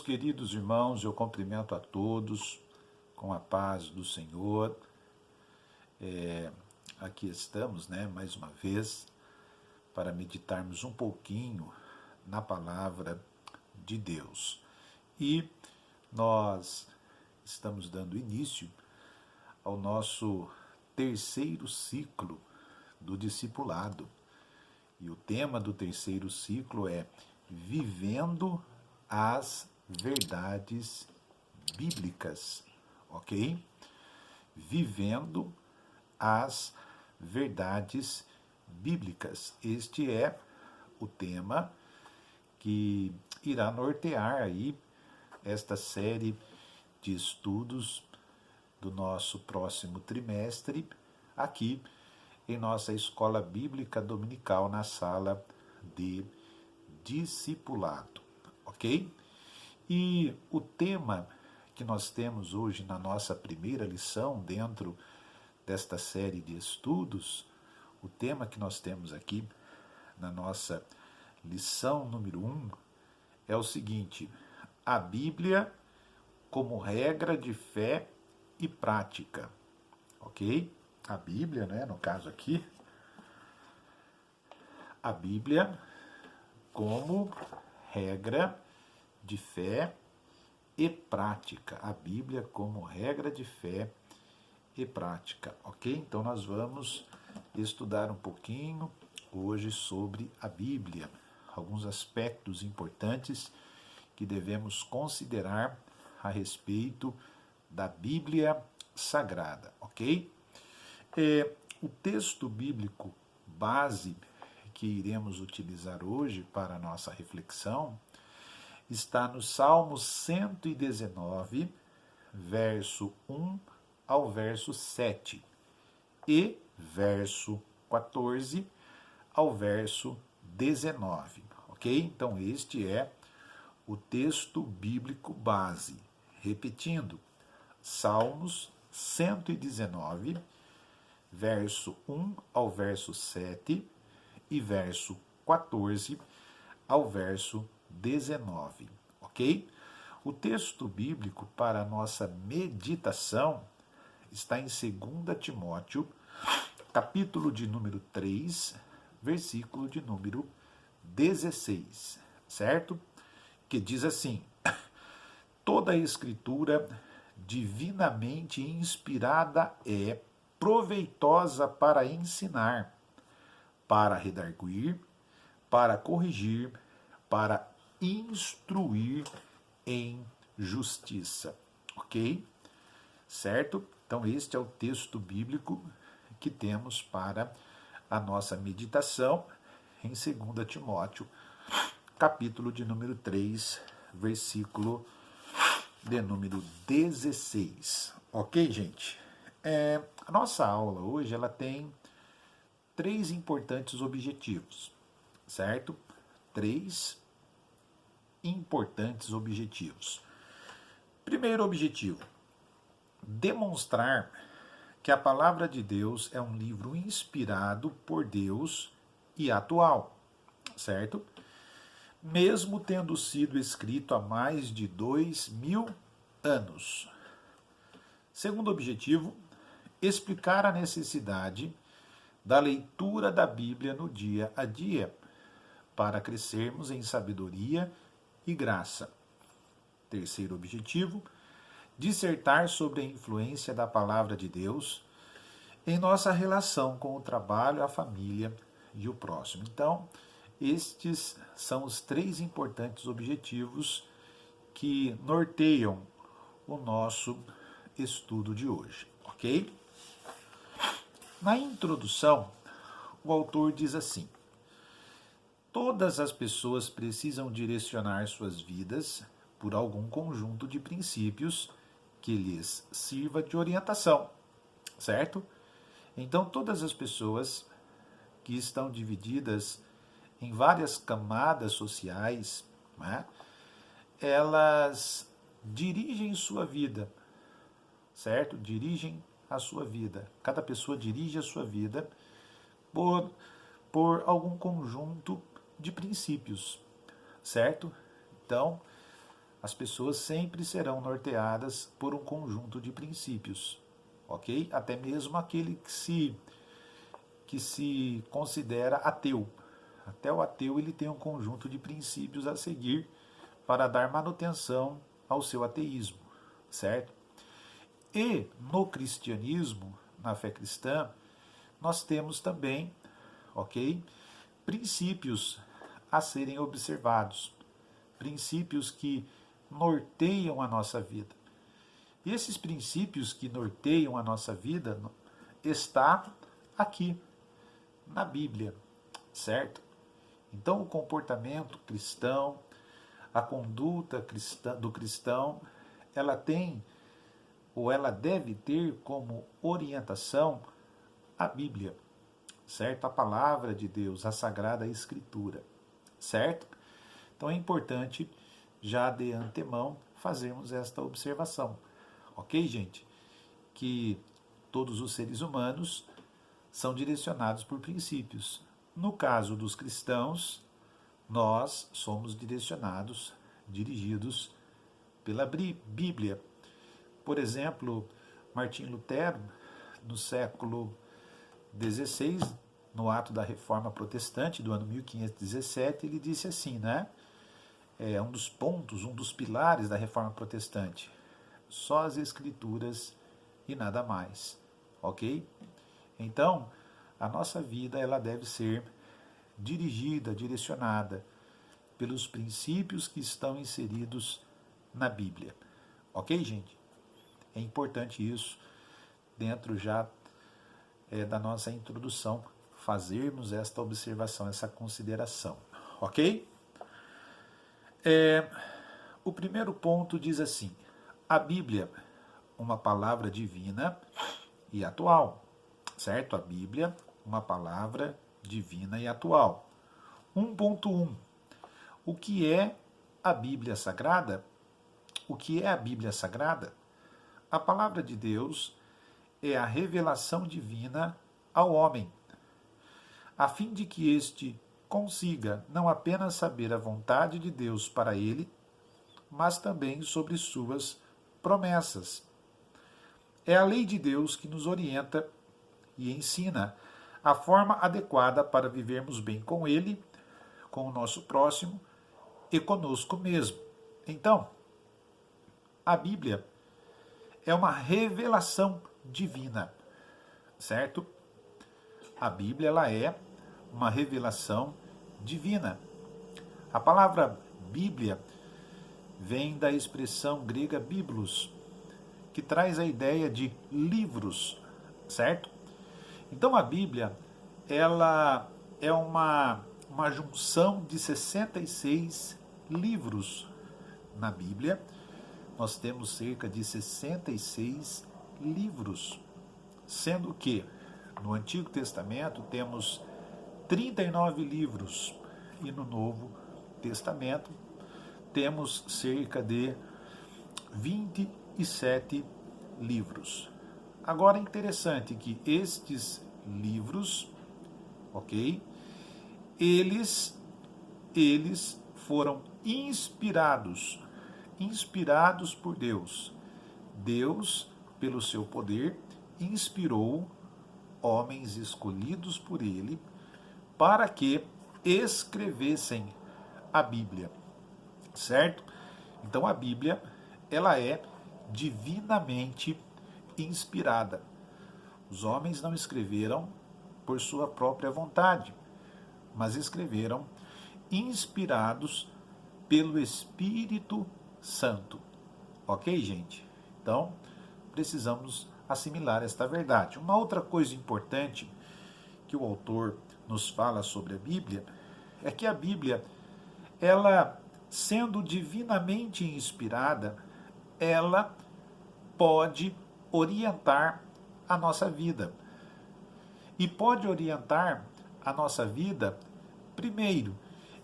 Meus queridos irmãos, eu cumprimento a todos com a paz do Senhor. Aqui estamos, mais uma vez, para meditarmos um pouquinho na palavra de Deus. E nós estamos dando início ao nosso terceiro ciclo do discipulado. E o tema do terceiro ciclo é Vivendo as Verdades Bíblicas, ok? Vivendo as Verdades Bíblicas. Este é o tema que irá nortear aí esta série de estudos do nosso próximo trimestre aqui em nossa escola bíblica dominical na sala de discipulado, ok? E o tema que nós temos hoje na nossa primeira lição dentro desta série de estudos, o tema que nós temos aqui na nossa lição número 1 é o seguinte: a Bíblia como regra de fé e prática, ok? A Bíblia, no caso aqui, a Bíblia como regra de fé e prática. A Bíblia como regra de fé e prática, ok? Então nós vamos estudar um pouquinho hoje sobre a Bíblia, alguns aspectos importantes que devemos considerar a respeito da Bíblia Sagrada, ok? O texto bíblico base que iremos utilizar hoje para a nossa reflexão está no Salmo 119, verso 1 ao verso 7 e verso 14 ao verso 19, ok? Então este é o texto bíblico base. Repetindo, Salmos 119, verso 1 ao verso 7 e verso 14 ao verso 19, ok? O texto bíblico para a nossa meditação está em 2 Timóteo, capítulo de número 3, versículo de número 16, certo? Que diz assim: toda a escritura divinamente inspirada é proveitosa para ensinar, para redarguir, para corrigir, para instruir em justiça, ok? Certo? Então este é o texto bíblico que temos para a nossa meditação em 2 Timóteo, capítulo de número 3, versículo de número 16. Ok, gente? A nossa aula hoje ela tem 3 importantes objetivos, certo? 3 importantes objetivos. Primeiro objetivo: demonstrar que a palavra de Deus é um livro inspirado por Deus e atual, certo? Mesmo tendo sido escrito há mais de 2000 anos. Segundo objetivo: explicar a necessidade da leitura da Bíblia no dia a dia, para crescermos em sabedoria e graça. Terceiro objetivo: dissertar sobre a influência da palavra de Deus em nossa relação com o trabalho, a família e o próximo. Então, estes são os 3 importantes objetivos que norteiam o nosso estudo de hoje, ok? Na introdução, o autor diz assim: todas as pessoas precisam direcionar suas vidas por algum conjunto de princípios que lhes sirva de orientação, certo? Então, todas as pessoas que estão divididas em várias camadas sociais, elas dirigem sua vida, certo? Dirigem a sua vida. Cada pessoa dirige a sua vida por algum conjunto de princípios, certo? Então, as pessoas sempre serão norteadas por um conjunto de princípios, ok? Até mesmo aquele que se considera ateu. Até o ateu ele tem um conjunto de princípios a seguir para dar manutenção ao seu ateísmo, certo? E no cristianismo, na fé cristã, nós temos também, ok, princípios a serem observados, princípios que norteiam a nossa vida. E esses princípios que norteiam a nossa vida está aqui na Bíblia, certo? Então o comportamento cristão, a conduta do cristão, ela tem ou ela deve ter como orientação a Bíblia, certo? A palavra de Deus, a Sagrada Escritura, certo? Então é importante já de antemão fazermos esta observação, ok, gente? Que todos os seres humanos são direcionados por princípios. No caso dos cristãos, nós somos direcionados, dirigidos pela Bíblia. Por exemplo, Martim Lutero, no século XVI, no ato da Reforma Protestante do ano 1517, ele disse assim, né? É um dos pontos, um dos pilares da Reforma Protestante. Só as Escrituras e nada mais, ok? Então, a nossa vida ela deve ser dirigida, direcionada pelos princípios que estão inseridos na Bíblia. Ok, gente? É importante isso, dentro já da nossa introdução, fazermos esta observação, essa consideração. Ok? O primeiro ponto diz assim: a Bíblia, uma palavra divina e atual. Certo? A Bíblia, uma palavra divina e atual. 1.1. O que é a Bíblia Sagrada? O que é a Bíblia Sagrada? A palavra de Deus é a revelação divina ao homem, a fim de que este consiga não apenas saber a vontade de Deus para ele, mas também sobre suas promessas. É a lei de Deus que nos orienta e ensina a forma adequada para vivermos bem com Ele, com o nosso próximo e conosco mesmo. Então, a Bíblia é uma revelação divina, certo? A Bíblia ela é uma revelação divina. A palavra Bíblia vem da expressão grega biblos, que traz a ideia de livros, certo? Então a Bíblia, ela é uma junção de 66 livros. Na Bíblia, nós temos cerca de 66 livros, sendo que no Antigo Testamento temos 39 livros e no Novo Testamento temos cerca de 27 livros. Agora é interessante que estes livros, ok, eles foram inspirados por Deus. Deus, pelo seu poder, inspirou homens escolhidos por ele para que escrevessem a Bíblia, certo? Então a Bíblia, ela é divinamente inspirada. Os homens não escreveram por sua própria vontade, mas escreveram inspirados pelo Espírito Santo. Ok, gente? Então, precisamos assimilar esta verdade. Uma outra coisa importante que o autor nos fala sobre a Bíblia é que a Bíblia, ela sendo divinamente inspirada, ela pode orientar a nossa vida. E pode orientar a nossa vida, primeiro,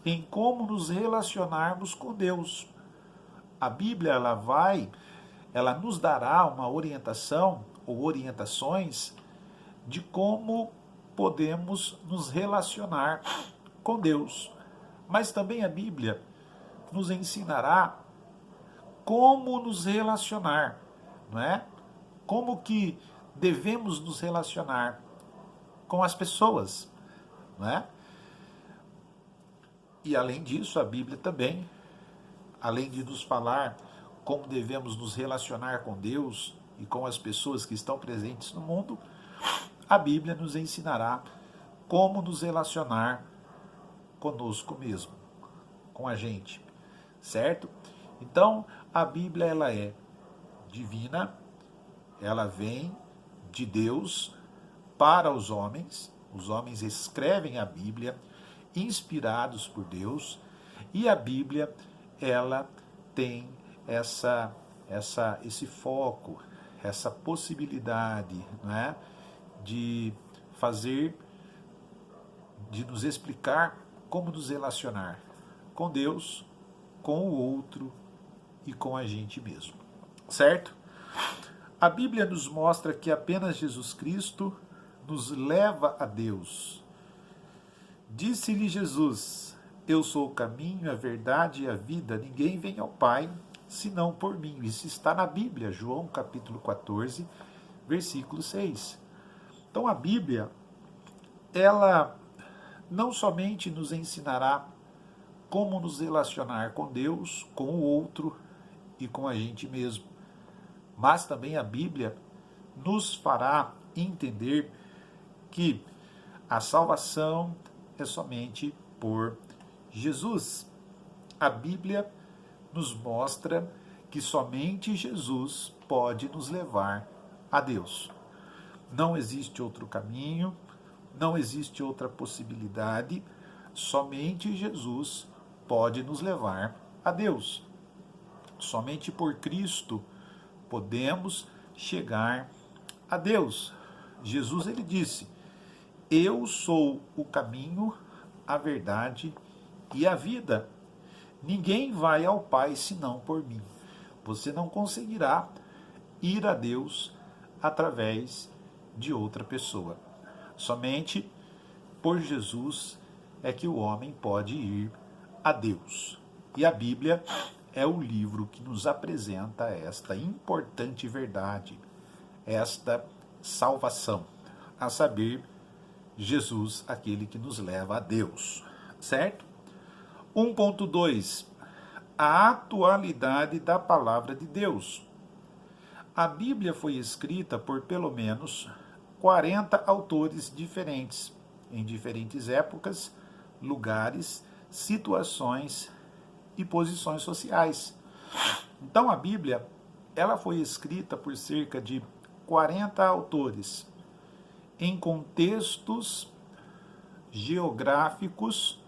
em como nos relacionarmos com Deus. A Bíblia, ela nos dará uma orientação ou orientações de como podemos nos relacionar com Deus. Mas também a Bíblia nos ensinará como nos relacionar, não é? Como que devemos nos relacionar com as pessoas, não é? E além disso, a Bíblia também, além de nos falar como devemos nos relacionar com Deus e com as pessoas que estão presentes no mundo, a Bíblia nos ensinará como nos relacionar conosco mesmo, com a gente, certo? Então, a Bíblia ela é divina, ela vem de Deus para os homens escrevem a Bíblia, inspirados por Deus, e a Bíblia ela tem esse foco, essa possibilidade, né, de fazer, de nos explicar como nos relacionar com Deus, com o outro e com a gente mesmo, certo? A Bíblia nos mostra que apenas Jesus Cristo nos leva a Deus. Disse-lhe Jesus: eu sou o caminho, a verdade e a vida, ninguém vem ao Pai senão por mim. Isso está na Bíblia, João capítulo 14, versículo 6. Então a Bíblia, ela não somente nos ensinará como nos relacionar com Deus, com o outro e com a gente mesmo, mas também a Bíblia nos fará entender que a salvação é somente por Jesus. A Bíblia nos mostra que somente Jesus pode nos levar a Deus. Não existe outro caminho, não existe outra possibilidade, somente Jesus pode nos levar a Deus. Somente por Cristo podemos chegar a Deus. Jesus ele disse: eu sou o caminho, a verdade e a vida. Ninguém vai ao Pai senão por mim. Você não conseguirá ir a Deus através de outra pessoa. Somente por Jesus é que o homem pode ir a Deus. E a Bíblia é o livro que nos apresenta esta importante verdade, esta salvação, a saber, Jesus, aquele que nos leva a Deus, certo? 1.2. A atualidade da palavra de Deus. A Bíblia foi escrita por pelo menos 40 autores diferentes, em diferentes épocas, lugares, situações e posições sociais. Então a Bíblia, ela foi escrita por cerca de 40 autores, em contextos geográficos,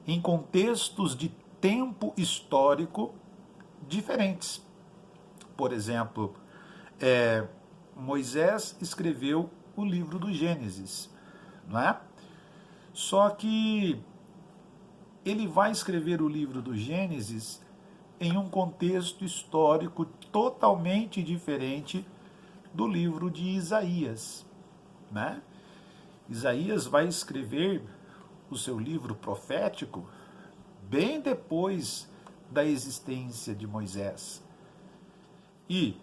em contextos de tempo histórico diferentes. Por exemplo, Moisés escreveu o livro do Gênesis, não é? Só que ele vai escrever o livro do Gênesis em um contexto histórico totalmente diferente do livro de Isaías, né? Isaías vai escrever o seu livro profético bem depois da existência de Moisés. E,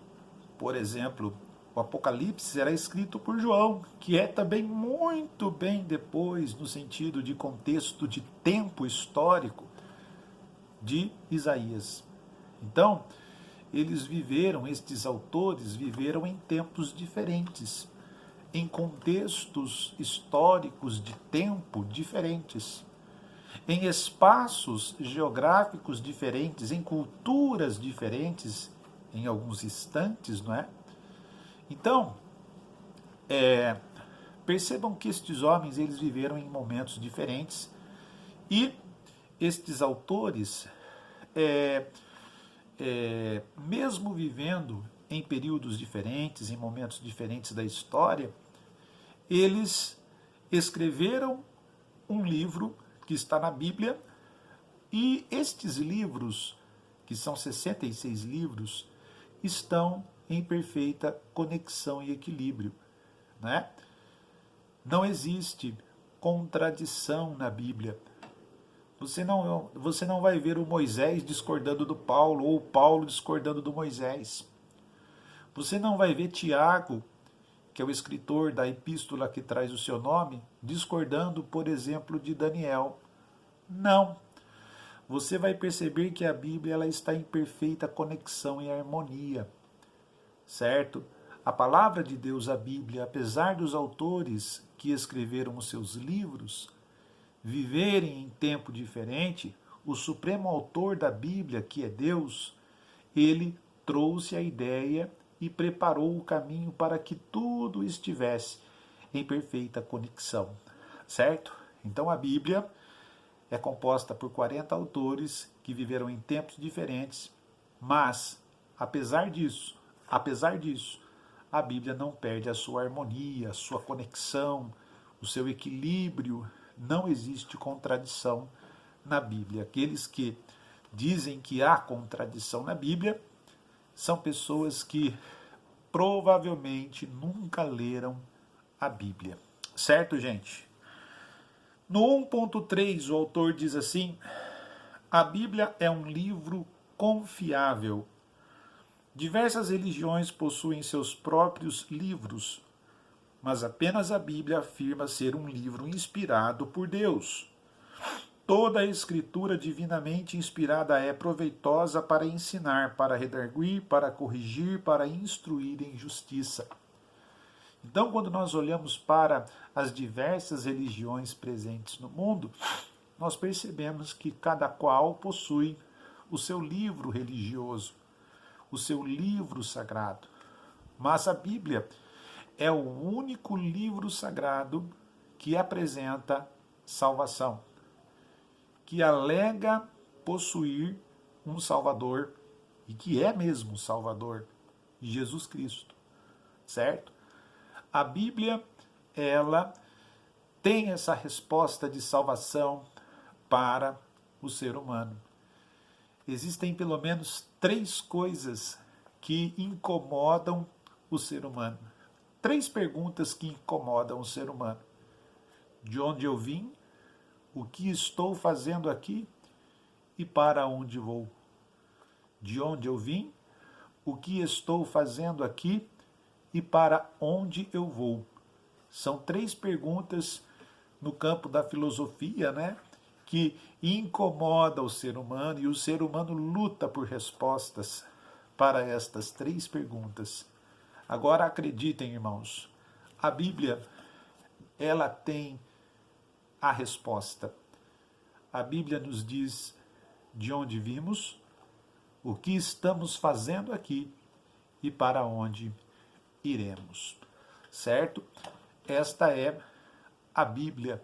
por exemplo, o Apocalipse era escrito por João, que é também muito bem depois, no sentido de contexto de tempo histórico, de Isaías. Então, estes autores viveram em tempos diferentes, em contextos históricos de tempo diferentes, em espaços geográficos diferentes, em culturas diferentes, em alguns instantes, não é? Então, percebam que estes homens eles viveram em momentos diferentes e estes autores, mesmo vivendo em períodos diferentes, em momentos diferentes da história, eles escreveram um livro que está na Bíblia, e estes livros, que são 66 livros, estão em perfeita conexão e equilíbrio, né? Não existe contradição na Bíblia. Você não vai ver o Moisés discordando do Paulo ou o Paulo discordando do Moisés. Você não vai ver Tiago, que é o escritor da epístola que traz o seu nome, discordando, por exemplo, de Daniel. Não. Você vai perceber que a Bíblia ela está em perfeita conexão e harmonia, certo? A palavra de Deus, a Bíblia, apesar dos autores que escreveram os seus livros viverem em tempo diferente, o supremo autor da Bíblia, que é Deus, ele trouxe a ideia e preparou o caminho para que tudo estivesse em perfeita conexão, certo? Então a Bíblia é composta por 40 autores que viveram em tempos diferentes, mas apesar disso, a Bíblia não perde a sua harmonia, a sua conexão, o seu equilíbrio. Não existe contradição na Bíblia. Aqueles que dizem que há contradição na Bíblia são pessoas que provavelmente nunca leram a Bíblia. Certo, gente? No 1.3, o autor diz assim: a Bíblia é um livro confiável. Diversas religiões possuem seus próprios livros, mas apenas a Bíblia afirma ser um livro inspirado por Deus. Toda a escritura divinamente inspirada é proveitosa para ensinar, para redarguir, para corrigir, para instruir em justiça. Então, quando nós olhamos para as diversas religiões presentes no mundo, nós percebemos que cada qual possui o seu livro religioso, o seu livro sagrado. Mas a Bíblia é o único livro sagrado que apresenta salvação, que alega possuir um Salvador, e que é mesmo Salvador, Jesus Cristo, certo? A Bíblia, ela tem essa resposta de salvação para o ser humano. Existem pelo menos 3 coisas que incomodam o ser humano. 3 perguntas que incomodam o ser humano. De onde eu vim? O que estou fazendo aqui? E para onde vou? De onde eu vim? O que estou fazendo aqui? E para onde eu vou? São 3 perguntas no campo da filosofia, né? Que incomoda o ser humano, e o ser humano luta por respostas para estas 3 perguntas. Agora acreditem, irmãos, a Bíblia, ela tem a resposta. A Bíblia nos diz de onde vimos, o que estamos fazendo aqui e para onde iremos. Certo? Esta é a Bíblia,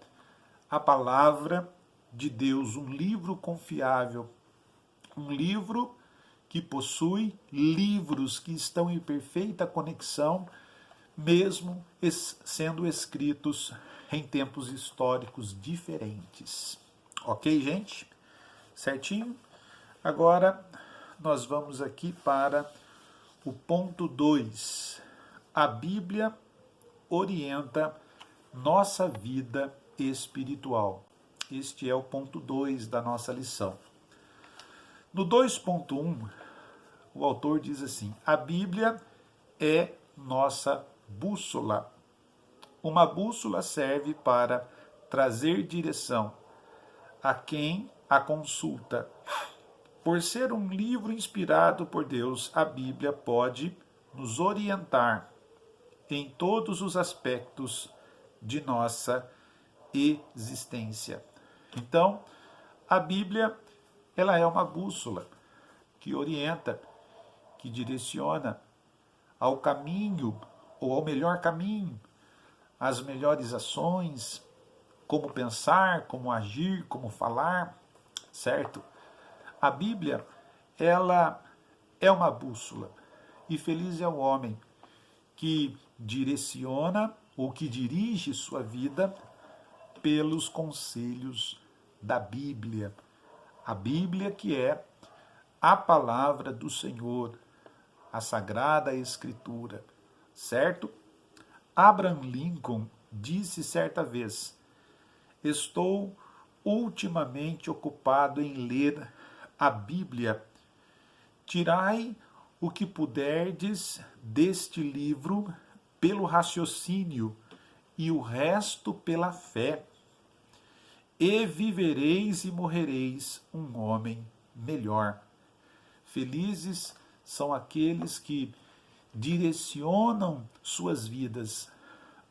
a palavra de Deus, um livro confiável, um livro que possui livros que estão em perfeita conexão, mesmo sendo escritos em tempos históricos diferentes. Ok, gente? Certinho? Agora nós vamos aqui para o ponto 2. A Bíblia orienta nossa vida espiritual. Este é o ponto 2 da nossa lição. No 2.1, o autor diz assim: a Bíblia é nossa bússola. Uma bússola serve para trazer direção a quem a consulta. Por ser um livro inspirado por Deus, a Bíblia pode nos orientar em todos os aspectos de nossa existência. Então, a Bíblia, ela é uma bússola que orienta, que direciona ao caminho, ou ao melhor caminho, as melhores ações, como pensar, como agir, como falar, certo? A Bíblia, ela é uma bússola, e feliz é o homem que direciona ou que dirige sua vida pelos conselhos da Bíblia. A Bíblia que é a palavra do Senhor, a Sagrada Escritura, certo? Abraham Lincoln disse certa vez: estou ultimamente ocupado em ler a Bíblia. Tirai o que puderdes deste livro pelo raciocínio e o resto pela fé. E vivereis e morrereis um homem melhor. Felizes são aqueles que direcionam suas vidas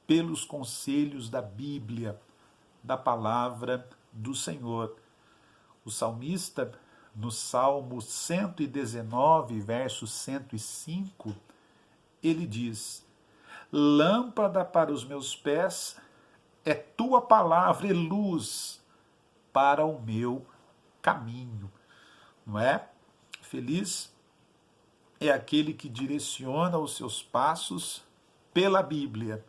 pelos conselhos da Bíblia, da palavra do Senhor. O salmista, no Salmo 119, verso 105, ele diz: lâmpada para os meus pés é tua palavra e luz para o meu caminho. Não é? Feliz é aquele que direciona os seus passos pela Bíblia.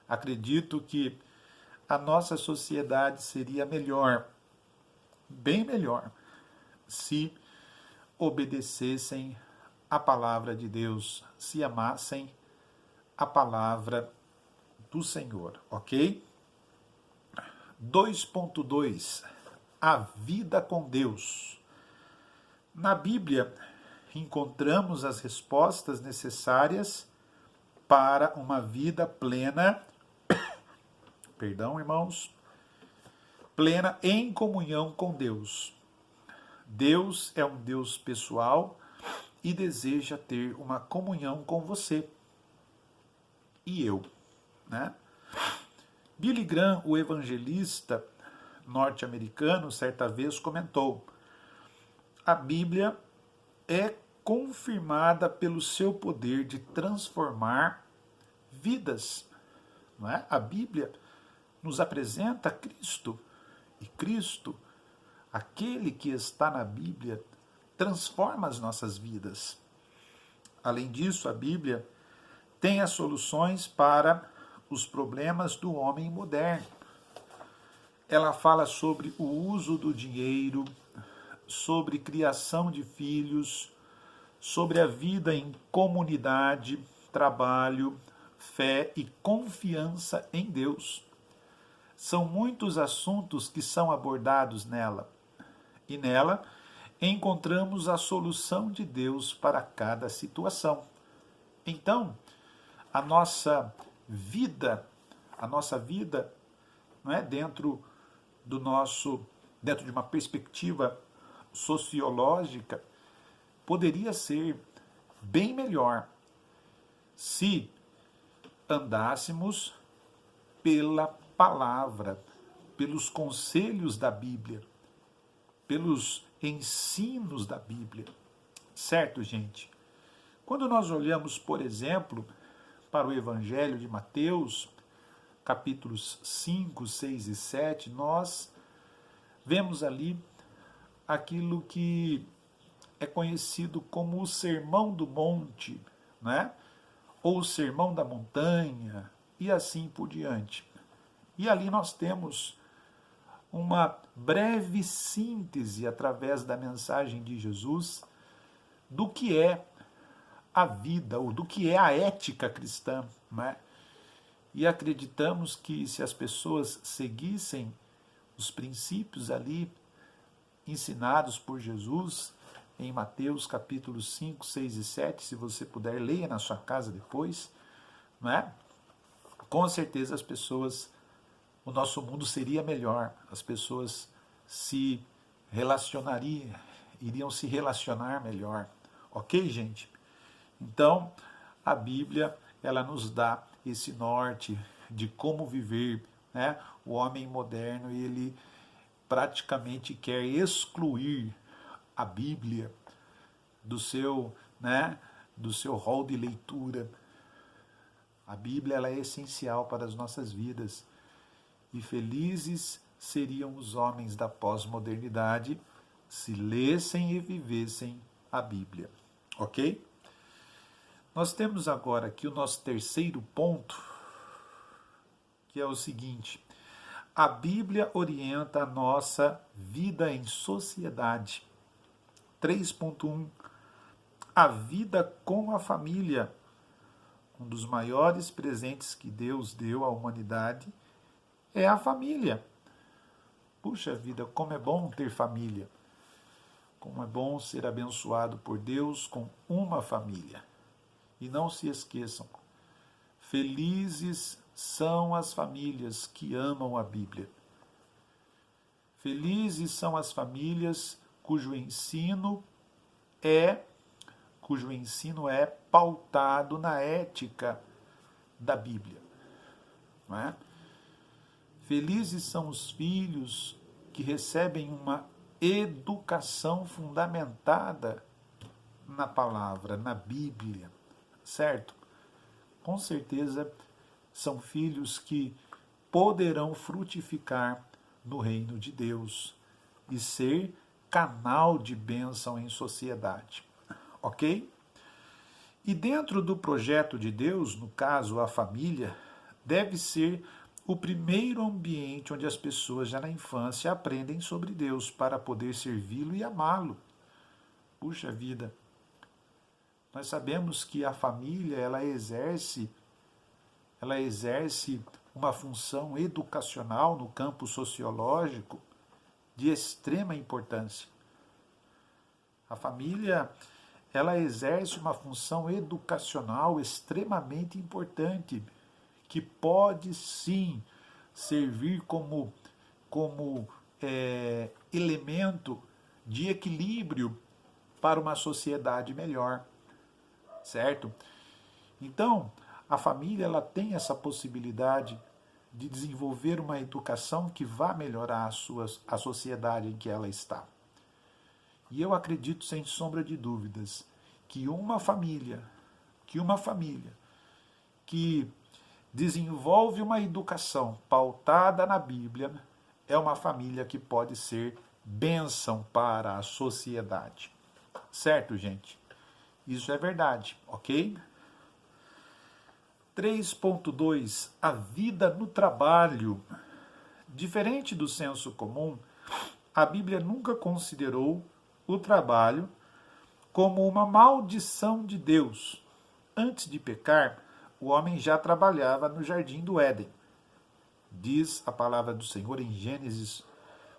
Acredito que a nossa sociedade seria melhor, bem melhor, se obedecessem a palavra de Deus, se amassem a palavra do Senhor, ok? 2.2 A vida com Deus. Na Bíblia, encontramos as respostas necessárias para uma vida plena, irmãos, plena em comunhão com Deus. Deus é um Deus pessoal e deseja ter uma comunhão com você e eu, né? Billy Graham, o evangelista norte-americano, certa vez comentou: a Bíblia é confirmada pelo seu poder de transformar vidas. Não é? A Bíblia nos apresenta Cristo, e Cristo, aquele que está na Bíblia, transforma as nossas vidas. Além disso, a Bíblia tem as soluções para os problemas do homem moderno. Ela fala sobre o uso do dinheiro, sobre criação de filhos, sobre a vida em comunidade, trabalho, fé e confiança em Deus. São muitos assuntos que são abordados nela, e nela encontramos a solução de Deus para cada situação. Então, a nossa vida, não é, dentro de uma perspectiva sociológica, poderia ser bem melhor se andássemos pela palavra, pelos conselhos da Bíblia, pelos ensinos da Bíblia. Certo, gente? Quando nós olhamos, por exemplo, para o Evangelho de Mateus, capítulos 5, 6 e 7, nós vemos ali aquilo que é conhecido como o Sermão do Monte, né? Ou o Sermão da Montanha, e assim por diante. E ali nós temos uma breve síntese, através da mensagem de Jesus, do que é a vida, ou do que é a ética cristã, né? E acreditamos que se as pessoas seguissem os princípios ali ensinados por Jesus em Mateus capítulos 5, 6 e 7, se você puder, leia na sua casa depois, né? Com certeza o nosso mundo seria melhor, as pessoas iriam se relacionar melhor. Ok, gente? Então, a Bíblia, ela nos dá esse norte de como viver, né? O homem moderno, ele praticamente quer excluir a Bíblia do seu rol de leitura. A Bíblia, ela é essencial para as nossas vidas. E felizes seriam os homens da pós-modernidade se lessem e vivessem a Bíblia. Ok? Nós temos agora aqui o nosso terceiro ponto, que é o seguinte: a Bíblia orienta a nossa vida em sociedade. 3.1 A vida com a família. Um dos maiores presentes que Deus deu à humanidade é a família. Puxa vida, como é bom ter família. Como é bom ser abençoado por Deus com uma família. E não se esqueçam, felizes são as famílias que amam a Bíblia. Felizes são as famílias é cujo ensino é pautado na ética da Bíblia. Não é? Felizes são os filhos que recebem uma educação fundamentada na palavra, na Bíblia, certo? Com certeza são filhos que poderão frutificar no reino de Deus e ser canal de bênção em sociedade, ok? E dentro do projeto de Deus, no caso a família, deve ser o primeiro ambiente onde as pessoas já na infância aprendem sobre Deus para poder servi-lo e amá-lo. Puxa vida, nós sabemos que a família ela exerce uma função educacional no campo sociológico de extrema importância. A família ela exerce uma função educacional extremamente importante, que pode sim servir como elemento de equilíbrio para uma sociedade melhor, certo? Então, a família ela tem essa possibilidade de desenvolver uma educação que vá melhorar a sociedade em que ela está. E eu acredito, sem sombra de dúvidas, que uma família que desenvolve uma educação pautada na Bíblia é uma família que pode ser bênção para a sociedade. Certo, gente? Isso é verdade, ok? 3.2 A vida no trabalho. Diferente do senso comum, a Bíblia nunca considerou o trabalho como uma maldição de Deus. Antes de pecar, o homem já trabalhava no jardim do Éden. Diz a palavra do Senhor em Gênesis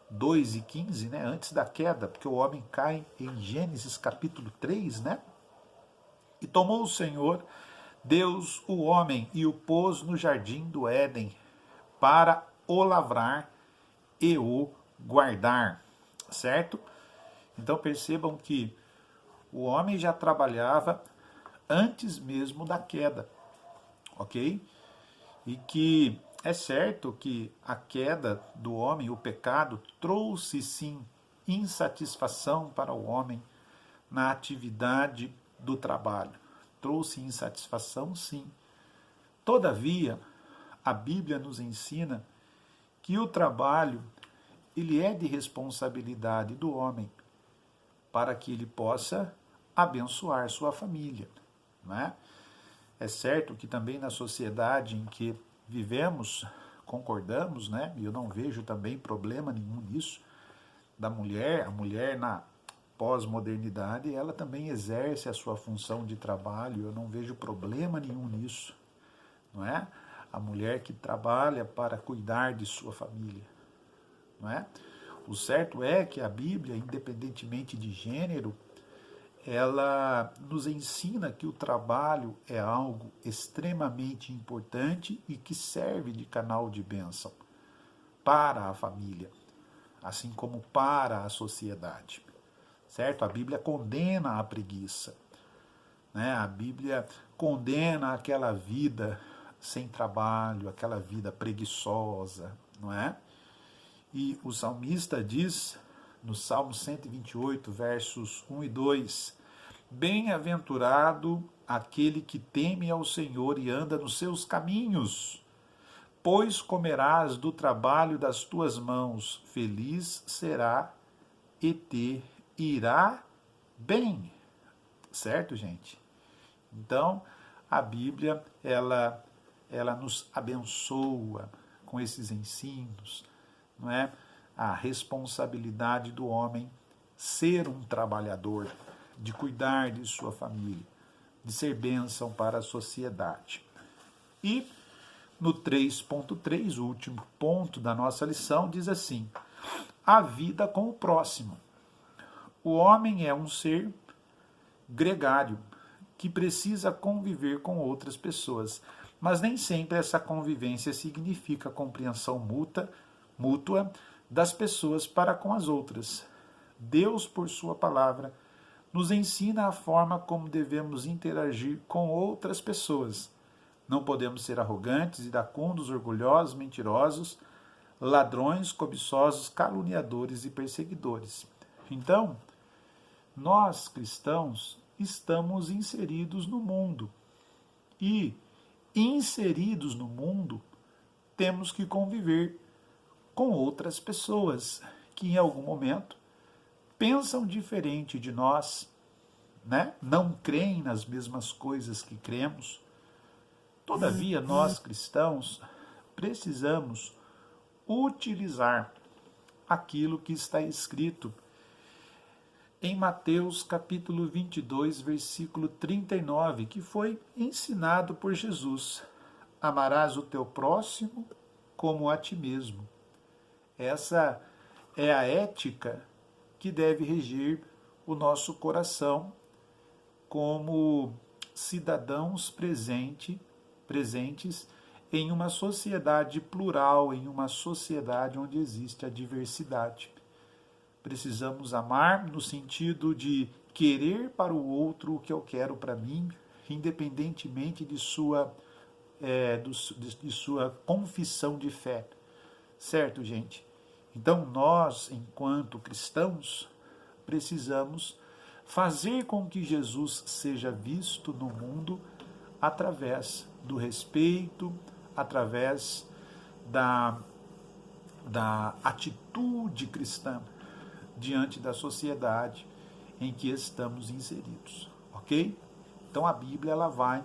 2:15, né? Antes da queda, porque o homem cai em Gênesis capítulo 3, né? E tomou o Senhor Deus o homem e o pôs no jardim do Éden para o lavrar e o guardar, certo? Então percebam que o homem já trabalhava antes mesmo da queda, ok? E que é certo que a queda do homem, o pecado, trouxe sim insatisfação para o homem na atividade do trabalho. Trouxe insatisfação, sim. Todavia, a Bíblia nos ensina que o trabalho ele é de responsabilidade do homem para que ele possa abençoar sua família. Não é? É certo que também na sociedade em que vivemos, concordamos, né? E eu não vejo também problema nenhum nisso, a mulher na pós-modernidade, ela também exerce a sua função de trabalho, eu não vejo problema nenhum nisso, não é? A mulher que trabalha para cuidar de sua família, não é? O certo é que a Bíblia, independentemente de gênero, ela nos ensina que o trabalho é algo extremamente importante e que serve de canal de bênção para a família, assim como para a sociedade. Certo? A Bíblia condena a preguiça, né? A Bíblia condena aquela vida sem trabalho, aquela vida preguiçosa, não é? E o salmista diz, no Salmo 128, versos 1 e 2, Bem-aventurado aquele que teme ao Senhor e anda nos seus caminhos, pois comerás do trabalho das tuas mãos, feliz será e te irá bem. Certo, gente? Então, a Bíblia, ela nos abençoa com esses ensinos, não é? A responsabilidade do homem ser um trabalhador, de cuidar de sua família, de ser bênção para a sociedade. E no 3.3, o último ponto da nossa lição, diz assim: a vida com o próximo. O homem é um ser gregário, que precisa conviver com outras pessoas, mas nem sempre essa convivência significa compreensão mútua das pessoas para com as outras. Deus, por sua palavra, nos ensina a forma como devemos interagir com outras pessoas. Não podemos ser arrogantes, iracundos, orgulhosos, mentirosos, ladrões, cobiçosos, caluniadores e perseguidores. Então, nós, cristãos, estamos inseridos no mundo. E, inseridos no mundo, temos que conviver com outras pessoas que, em algum momento, pensam diferente de nós, né? Não creem nas mesmas coisas que cremos. Todavia, nós, cristãos, precisamos utilizar aquilo que está escrito em Mateus capítulo 22, versículo 39, que foi ensinado por Jesus. Amarás o teu próximo como a ti mesmo. Essa é a ética que deve reger o nosso coração como cidadãos presentes em uma sociedade plural, em uma sociedade onde existe a diversidade. Precisamos amar no sentido de querer para o outro o que eu quero para mim, independentemente de sua confissão de fé. Certo, gente? Então, nós, enquanto cristãos, precisamos fazer com que Jesus seja visto no mundo através do respeito, através da atitude cristã diante da sociedade em que estamos inseridos, ok? Então a Bíblia ela vai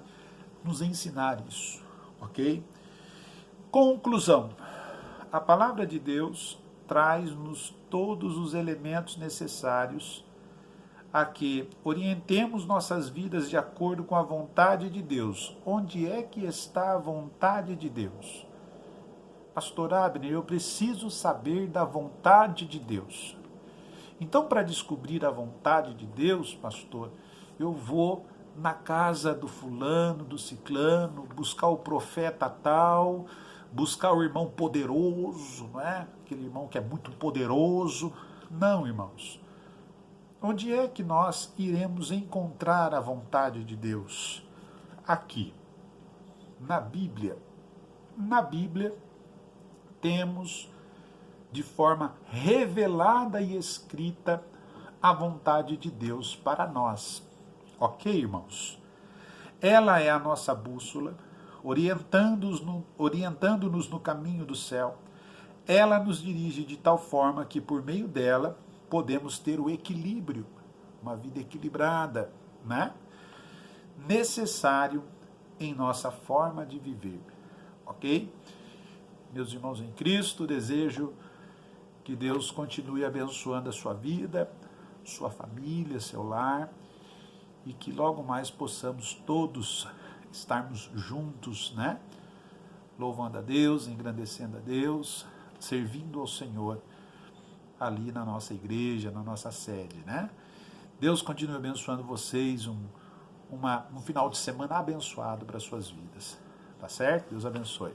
nos ensinar isso, ok? Conclusão. A palavra de Deus traz-nos todos os elementos necessários a que orientemos nossas vidas de acordo com a vontade de Deus. Onde é que está a vontade de Deus? Pastor Abner, eu preciso saber da vontade de Deus. Então, para descobrir a vontade de Deus, pastor, eu vou na casa do fulano, do ciclano, buscar o profeta tal, buscar o irmão poderoso, não é? Aquele irmão que é muito poderoso. Não, irmãos. Onde é que nós iremos encontrar a vontade de Deus? Aqui, na Bíblia. Na Bíblia, temos de forma revelada e escrita a vontade de Deus para nós. Ok, irmãos? Ela é a nossa bússola, orientando-nos no caminho do céu. Ela nos dirige de tal forma que, por meio dela, podemos ter o equilíbrio, uma vida equilibrada, né? Necessário em nossa forma de viver. Ok? Meus irmãos em Cristo, desejo que Deus continue abençoando a sua vida, sua família, seu lar, e que logo mais possamos todos estarmos juntos, né? Louvando a Deus, engrandecendo a Deus, servindo ao Senhor ali na nossa igreja, na nossa sede, né? Deus continue abençoando vocês, um final de semana abençoado para as suas vidas, tá certo? Deus abençoe.